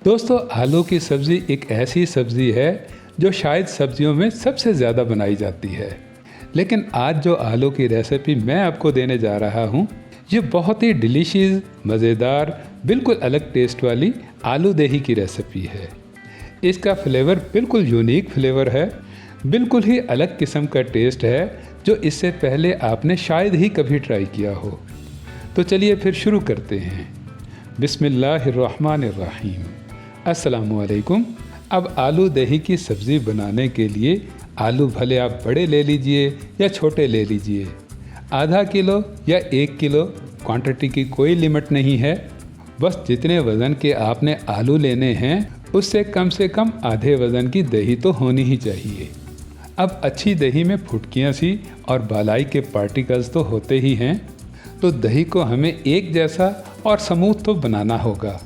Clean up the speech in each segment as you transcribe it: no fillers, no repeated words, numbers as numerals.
दोस्तों, आलू की सब्ज़ी एक ऐसी सब्ज़ी है जो शायद सब्जियों में सबसे ज़्यादा बनाई जाती है। लेकिन आज जो आलू की रेसिपी मैं आपको देने जा रहा हूँ, ये बहुत ही डिलीशियस, मज़ेदार, बिल्कुल अलग टेस्ट वाली आलू दही की रेसिपी है। इसका फ्लेवर बिल्कुल यूनिक फ्लेवर है, बिल्कुल ही अलग किस्म का टेस्ट है जो इससे पहले आपने शायद ही कभी ट्राई किया हो। तो चलिए फिर शुरू करते हैं। बिस्मिल्लाहिर्रहमानिर्रहीम। अस्सलामुअलैकुम। अब आलू दही की सब्ज़ी बनाने के लिए आलू भले आप बड़े ले लीजिए या छोटे ले लीजिए, आधा किलो या 1 किलो, क्वांटिटी की कोई लिमिट नहीं है। बस जितने वज़न के आपने आलू लेने हैं उससे कम से कम आधे वज़न की दही तो होनी ही चाहिए। अब अच्छी दही में फुटकियाँ सी और बालाई के पार्टिकल्स तो होते ही हैं, तो दही को हमें एक जैसा और स्मूथ तो बनाना होगा।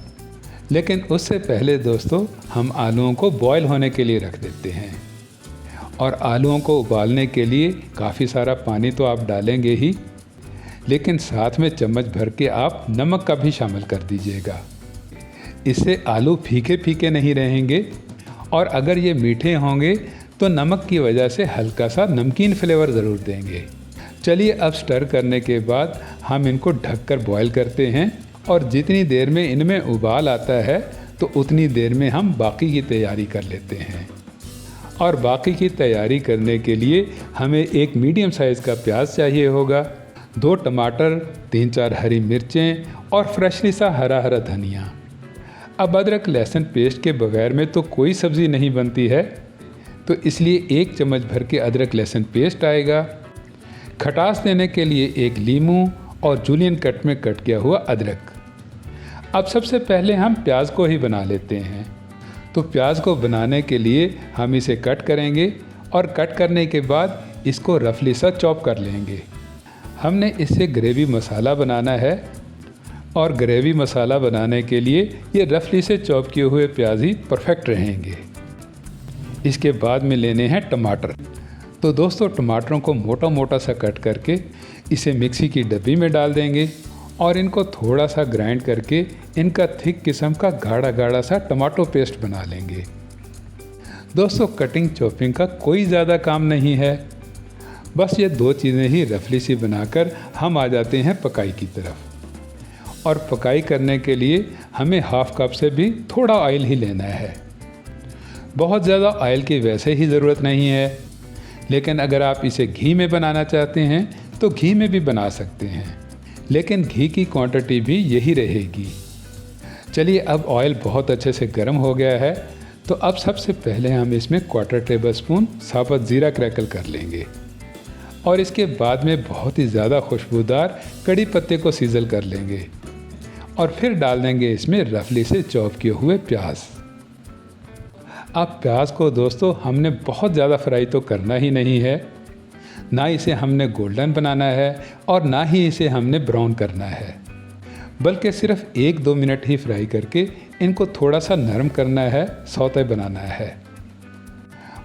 लेकिन उससे पहले दोस्तों, हम आलूओं को बॉयल होने के लिए रख देते हैं। और आलूओं को उबालने के लिए काफ़ी सारा पानी तो आप डालेंगे ही, लेकिन साथ में चम्मच भर के आप नमक का भी शामिल कर दीजिएगा। इससे आलू फीके फीके नहीं रहेंगे, और अगर ये मीठे होंगे तो नमक की वजह से हल्का सा नमकीन फ्लेवर ज़रूर देंगे। चलिए अब स्टर करने के बाद हम इनको ढककर बॉयल करते हैं, और जितनी देर में इनमें उबाल आता है तो उतनी देर में हम बाकी की तैयारी कर लेते हैं। और बाकी की तैयारी करने के लिए हमें एक मीडियम साइज़ का प्याज चाहिए होगा, 2 टमाटर, 3-4 हरी मिर्चें और फ्रेशली सा हरा धनिया। अब अदरक लहसुन पेस्ट के बगैर में तो कोई सब्ज़ी नहीं बनती है, तो इसलिए 1 चम्मच भर के अदरक लहसुन पेस्ट आएगा। खटास देने के लिए 1 लीमू और जूलियन कट में कट किया हुआ अदरक। अब सबसे पहले हम प्याज को ही बना लेते हैं। तो प्याज को बनाने के लिए हम इसे कट करेंगे, और कट करने के बाद इसको रफली सा चॉप कर लेंगे। हमने इससे ग्रेवी मसाला बनाना है, और ग्रेवी मसाला बनाने के लिए ये रफली से चॉप किए हुए प्याज ही परफेक्ट रहेंगे। इसके बाद में लेने हैं टमाटर। तो दोस्तों, टमाटरों को मोटा मोटा सा कट करके इसे मिक्सी की डब्बी में डाल देंगे, और इनको थोड़ा सा ग्राइंड करके इनका थिक किस्म का गाढ़ा सा टमाटो पेस्ट बना लेंगे। दोस्तों, कटिंग चॉपिंग का कोई ज़्यादा काम नहीं है, बस ये 2 चीज़ें ही रफली सी बनाकर हम आ जाते हैं पकाई की तरफ। और पकाई करने के लिए हमें हाफ कप से भी थोड़ा ऑयल ही लेना है। बहुत ज़्यादा ऑयल की वैसे ही ज़रूरत नहीं है, लेकिन अगर आप इसे घी में बनाना चाहते हैं तो घी में भी बना सकते हैं, लेकिन घी की क्वांटिटी भी यही रहेगी। चलिए, अब ऑयल बहुत अच्छे से गर्म हो गया है, तो अब सबसे पहले हम इसमें 1/4 टेबलस्पून साबुत ज़ीरा क्रैकल कर लेंगे, और इसके बाद में बहुत ही ज़्यादा खुशबूदार कड़ी पत्ते को सीजल कर लेंगे, और फिर डाल देंगे इसमें रफली से चॉप किए हुए प्याज। अब प्याज को दोस्तों हमने बहुत ज़्यादा फ्राई तो करना ही नहीं है, ना इसे हमने गोल्डन बनाना है और ना ही इसे हमने ब्राउन करना है, बल्कि सिर्फ 1-2 मिनट ही फ्राई करके इनको थोड़ा सा नरम करना है, सौते बनाना है।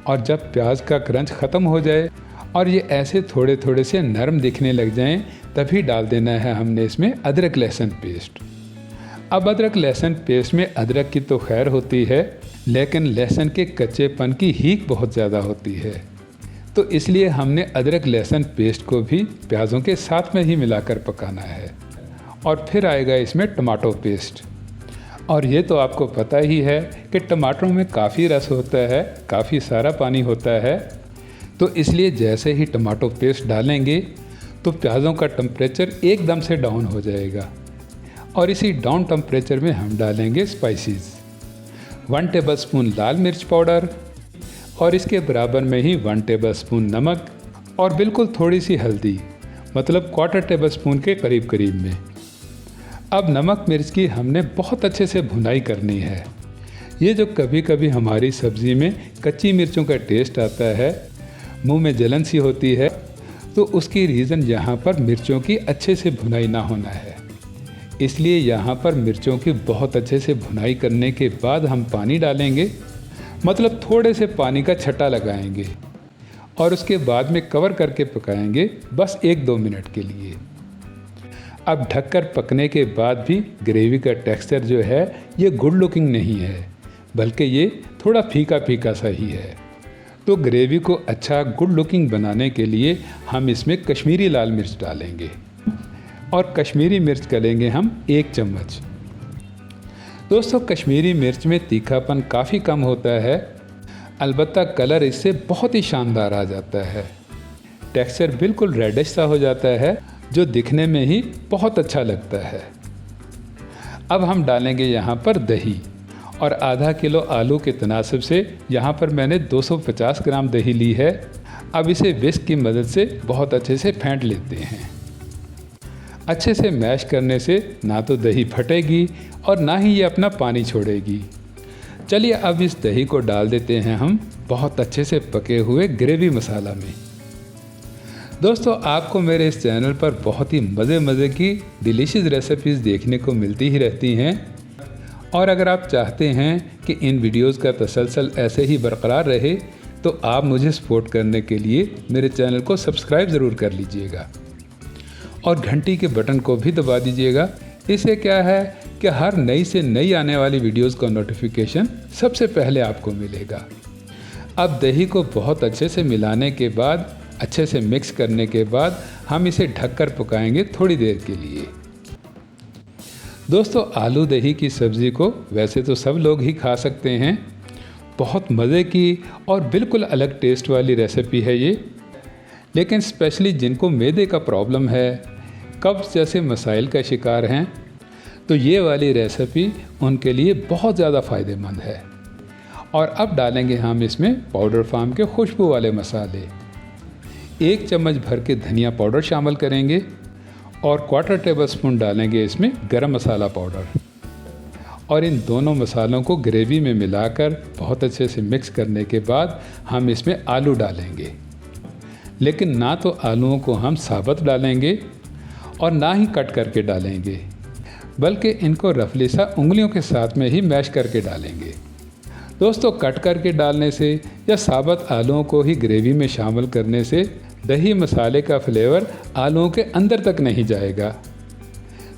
और जब प्याज का क्रंच ख़त्म हो जाए और ये ऐसे थोड़े थोड़े से नरम दिखने लग जाएं, तभी डाल देना है हमने इसमें अदरक लहसुन पेस्ट। अब अदरक लहसुन पेस्ट में अदरक की तो खैर होती है, लेकिन लहसुन के कच्चेपन की हीक बहुत ज़्यादा होती है, तो इसलिए हमने अदरक लहसुन पेस्ट को भी प्याज़ों के साथ में ही मिलाकर पकाना है। और फिर आएगा इसमें टमाटो पेस्ट। और ये तो आपको पता ही है कि टमाटरों में काफ़ी रस होता है, काफ़ी सारा पानी होता है, तो इसलिए जैसे ही टमाटो पेस्ट डालेंगे तो प्याज़ों का टेम्परेचर एकदम से डाउन हो जाएगा। और इसी डाउन टेम्परेचर में हम डालेंगे स्पाइसेस, 1 टेबलस्पून लाल मिर्च पाउडर, और इसके बराबर में ही 1 टेबलस्पून नमक, और बिल्कुल थोड़ी सी हल्दी, मतलब 1/4 टेबलस्पून के करीब में। अब नमक मिर्च की हमने बहुत अच्छे से भुनाई करनी है। ये जो कभी कभी हमारी सब्ज़ी में कच्ची मिर्चों का टेस्ट आता है, मुंह में जलन सी होती है, तो उसकी रीज़न यहाँ पर मिर्चों की अच्छे से भुनाई ना होना है। इसलिए यहाँ पर मिर्चों की बहुत अच्छे से भुनाई करने के बाद हम पानी डालेंगे, मतलब थोड़े से पानी का छट्टा लगाएंगे, और उसके बाद में कवर करके पकाएंगे बस 1-2 मिनट के लिए। अब ढककर पकने के बाद भी ग्रेवी का टेक्सचर जो है ये गुड लुकिंग नहीं है, बल्कि ये थोड़ा फीका फीका सा ही है। तो ग्रेवी को अच्छा गुड लुकिंग बनाने के लिए हम इसमें कश्मीरी लाल मिर्च डालेंगे और कश्मीरी मिर्च डालेंगे हम 1 चम्मच। दोस्तों, कश्मीरी मिर्च में तीखापन काफ़ी कम होता है, अलबत्ता कलर इससे बहुत ही शानदार आ जाता है। टेक्सचर बिल्कुल रेडिश सा हो जाता है जो दिखने में ही बहुत अच्छा लगता है। अब हम डालेंगे यहाँ पर दही और आधा किलो आलू के तनासब से यहाँ पर मैंने 250 ग्राम दही ली है। अब इसे विस्क की मदद से बहुत अच्छे से फेंट लेते हैं। अच्छे से मैश करने से ना तो दही फटेगी और ना ही ये अपना पानी छोड़ेगी। चलिए अब इस दही को डाल देते हैं हम बहुत अच्छे से पके हुए ग्रेवी मसाला में। दोस्तों, आपको मेरे इस चैनल पर बहुत ही मज़े की डिलीशियस रेसिपीज़ देखने को मिलती ही रहती हैं और अगर आप चाहते हैं कि इन वीडियोस का तसलसल ऐसे ही बरकरार रहे तो आप मुझे सपोर्ट करने के लिए मेरे चैनल को सब्सक्राइब ज़रूर कर लीजिएगा और घंटी के बटन को भी दबा दीजिएगा। इससे क्या है कि हर नई से नई आने वाली वीडियोस का नोटिफिकेशन सबसे पहले आपको मिलेगा। अब दही को बहुत अच्छे से मिलाने के बाद, अच्छे से मिक्स करने के बाद हम इसे ढककर पकाएंगे थोड़ी देर के लिए। दोस्तों, आलू दही की सब्ज़ी को वैसे तो सब लोग ही खा सकते हैं, बहुत मज़े की और बिल्कुल अलग टेस्ट वाली रेसिपी है ये। लेकिन स्पेशली जिनको मैदे का प्रॉब्लम है, कब्ज़ जैसे मसाइल का शिकार हैं, तो ये वाली रेसिपी उनके लिए बहुत ज़्यादा फ़ायदेमंद है। और अब डालेंगे हम इसमें पाउडर फार्म के खुशबू वाले मसाले। 1 चम्मच भर के धनिया पाउडर शामिल करेंगे और 1/4 टेबलस्पून डालेंगे इसमें गरम मसाला पाउडर और इन दोनों मसालों को ग्रेवी में मिलाकर बहुत अच्छे से मिक्स करने के बाद हम इसमें आलू डालेंगे। लेकिन ना तो आलूओं को हम साबुत डालेंगे और ना ही कट करके डालेंगे, बल्कि इनको रफली सा उंगलियों के साथ में ही मैश करके डालेंगे। दोस्तों, कट करके डालने से या साबुत आलूओं को ही ग्रेवी में शामिल करने से दही मसाले का फ्लेवर आलूओं के अंदर तक नहीं जाएगा,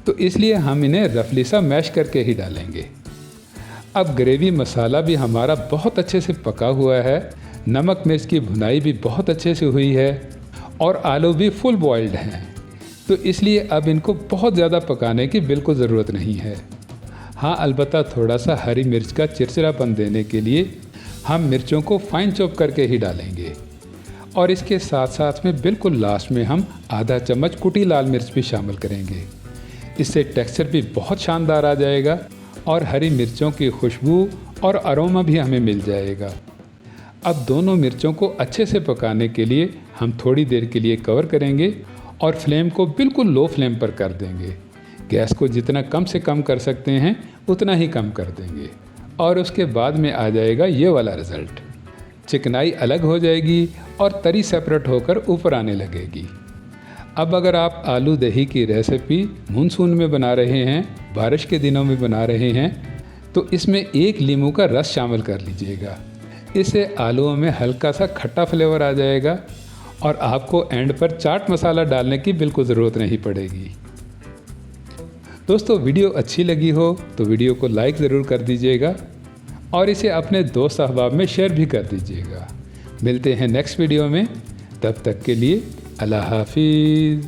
तो इसलिए हम इन्हें रफली सा मैश करके ही डालेंगे। अब ग्रेवी मसाला भी हमारा बहुत अच्छे से पका हुआ है, नमक मिर्च की भुनाई भी बहुत अच्छे से हुई है और आलू भी फुल बॉइल्ड हैं, तो इसलिए अब इनको बहुत ज़्यादा पकाने की बिल्कुल ज़रूरत नहीं है। हाँ, अलबत्ता थोड़ा सा हरी मिर्च का चिरचिरापन देने के लिए हम मिर्चों को फाइन चॉप करके ही डालेंगे और इसके साथ साथ में बिल्कुल लास्ट में हम आधा चम्मच कुटी लाल मिर्च भी शामिल करेंगे। इससे टेक्सचर भी बहुत शानदार आ जाएगा और हरी मिर्चों की खुशबू और अरोमा भी हमें मिल जाएगा। अब दोनों मिर्चों को अच्छे से पकाने के लिए हम थोड़ी देर के लिए कवर करेंगे और फ्लेम को बिल्कुल लो फ्लेम पर कर देंगे। गैस को जितना कम से कम कर सकते हैं उतना ही कम कर देंगे और उसके बाद में आ जाएगा ये वाला रिज़ल्ट। चिकनाई अलग हो जाएगी और तरी सेपरेट होकर ऊपर आने लगेगी। अब अगर आप आलू दही की रेसिपी मानसून में बना रहे हैं, बारिश के दिनों में बना रहे हैं, तो इसमें 1 नींबू का रस शामिल कर लीजिएगा। इससे आलूओं में हल्का सा खट्टा फ्लेवर आ जाएगा और आपको एंड पर चाट मसाला डालने की बिल्कुल ज़रूरत नहीं पड़ेगी। दोस्तों, वीडियो अच्छी लगी हो तो वीडियो को लाइक ज़रूर कर दीजिएगा और इसे अपने दोस्त अहबाब में शेयर भी कर दीजिएगा। मिलते हैं नेक्स्ट वीडियो में, तब तक के लिए अल्लाह हाफिज़।